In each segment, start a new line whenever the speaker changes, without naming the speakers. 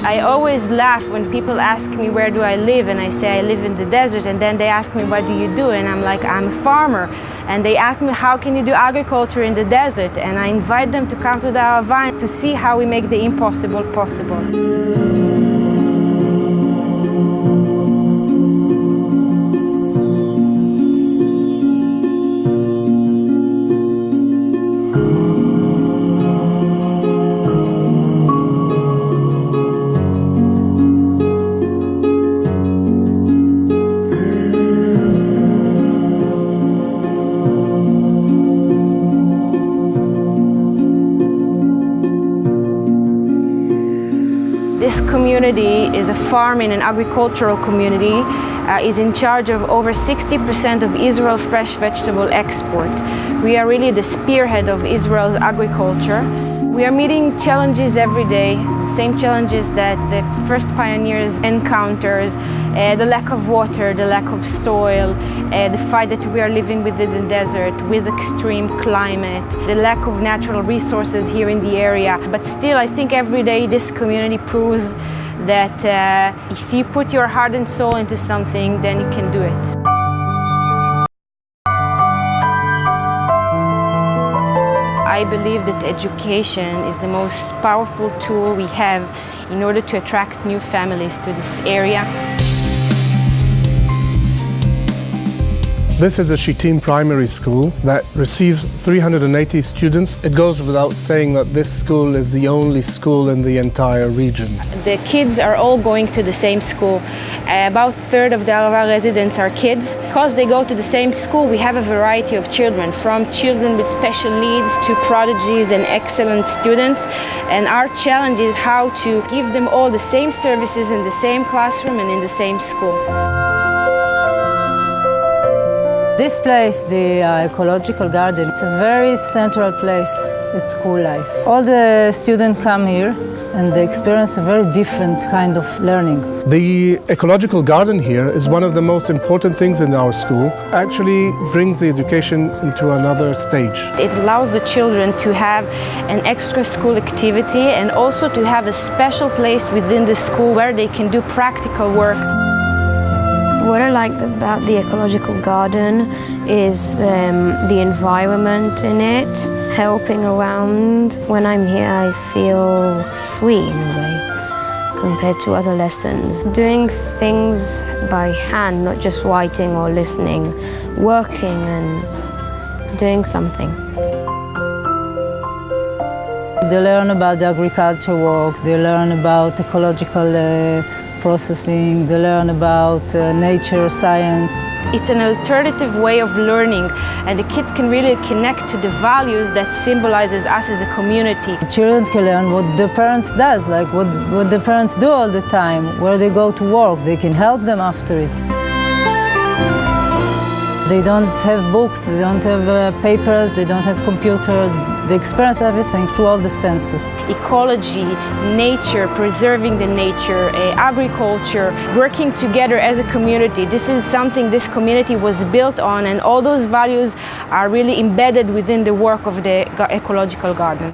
I always laugh when people ask me where do I live, and I say I live in the desert, and then they ask me what do you do, and I'm like, I'm a farmer. And they ask me how can you do agriculture in the desert, and I invite them to come to the Arava to see how we make the impossible possible. This community is a farming and agricultural community, is in charge of over 60% of Israel's fresh vegetable export. We are really the spearhead of Israel's agriculture. We are meeting challenges every day, same challenges that the first pioneers encountered, the lack of water, the lack of soil, the fact that we are living within the desert with extreme climate, the lack of natural resources here in the area. But still, I think every day this community proves that if you put your heart and soul into something, then you can do it. I believe that education is the most powerful tool we have in order to attract new families to this area.
This is a Shittim Primary School that receives 380 students. It goes without saying that this school is the only school in the entire region.
The kids are all going to the same school. About a third of the Arava residents are kids. Because they go to the same school, we have a variety of children, from children with special needs to prodigies and excellent students. And our challenge is how to give them all the same services in the same classroom and in the same school.
This place, the Ecological Garden, it's a very central place in school life. All the students come here and they experience a very different kind of learning.
The Ecological Garden here is one of the most important things in our school. Actually brings the education into another stage.
It allows the children to have an extra school activity and also to have a special place within the school where they can do practical work.
What I like about the Ecological Garden is the environment in it, helping around. When I'm here, I feel free in a way compared to other lessons. Doing things by hand, not just writing or listening, working and doing something.
They learn about the agriculture work, they learn about ecological processing, they learn about nature, science.
It's an alternative way of learning, and the kids can really connect to the values that symbolizes us as a community.
The children can learn what the parents does, like what the parents do all the time, where they go to work. They can help them after it. They don't have books, they don't have papers, they don't have computer. They experience everything through all the senses.
Ecology, nature, preserving the nature, agriculture, working together as a community. This is something this community was built on, and all those values are really embedded within the work of the Ecological Garden.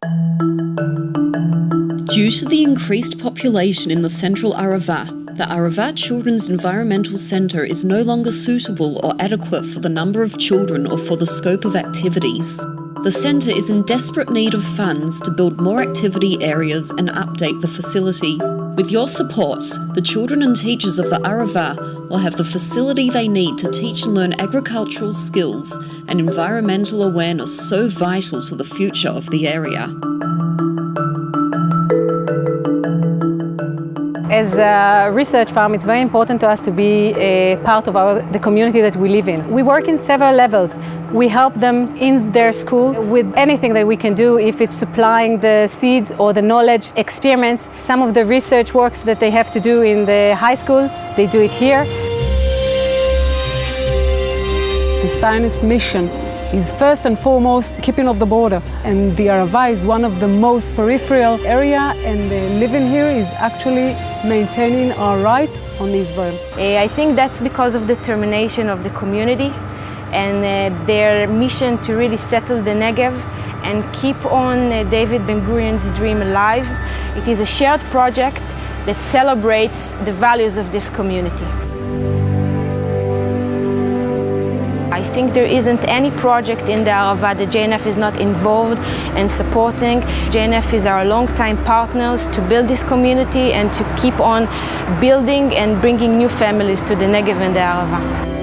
Due to the increased population in the central Arava, the Arava Children's Environmental Centre is no longer suitable or adequate for the number of children or for the scope of activities. The centre is in desperate need of funds to build more activity areas and update the facility. With your support, the children and teachers of the Arava will have the facility they need to teach and learn agricultural skills and environmental awareness so vital to the future of the area.
As a research farm, it's very important to us to be a part of the community that we live in. We work in several levels. We help them in their school with anything that we can do, if it's supplying the seeds or the knowledge, experiments. Some of the research works that they have to do in the high school, they do it here.
The science mission is first and foremost keeping of the border, and the Arava is one of the most peripheral area, and living here is actually maintaining our right on Israel.
I think that's because of the determination of the community and their mission to really settle the Negev and keep on David Ben-Gurion's dream alive. It is a shared project that celebrates the values of this community. I think there isn't any project in the Arava that JNF is not involved and supporting. JNF is our long-time partners to build this community and to keep on building and bringing new families to the Negev and the Arava.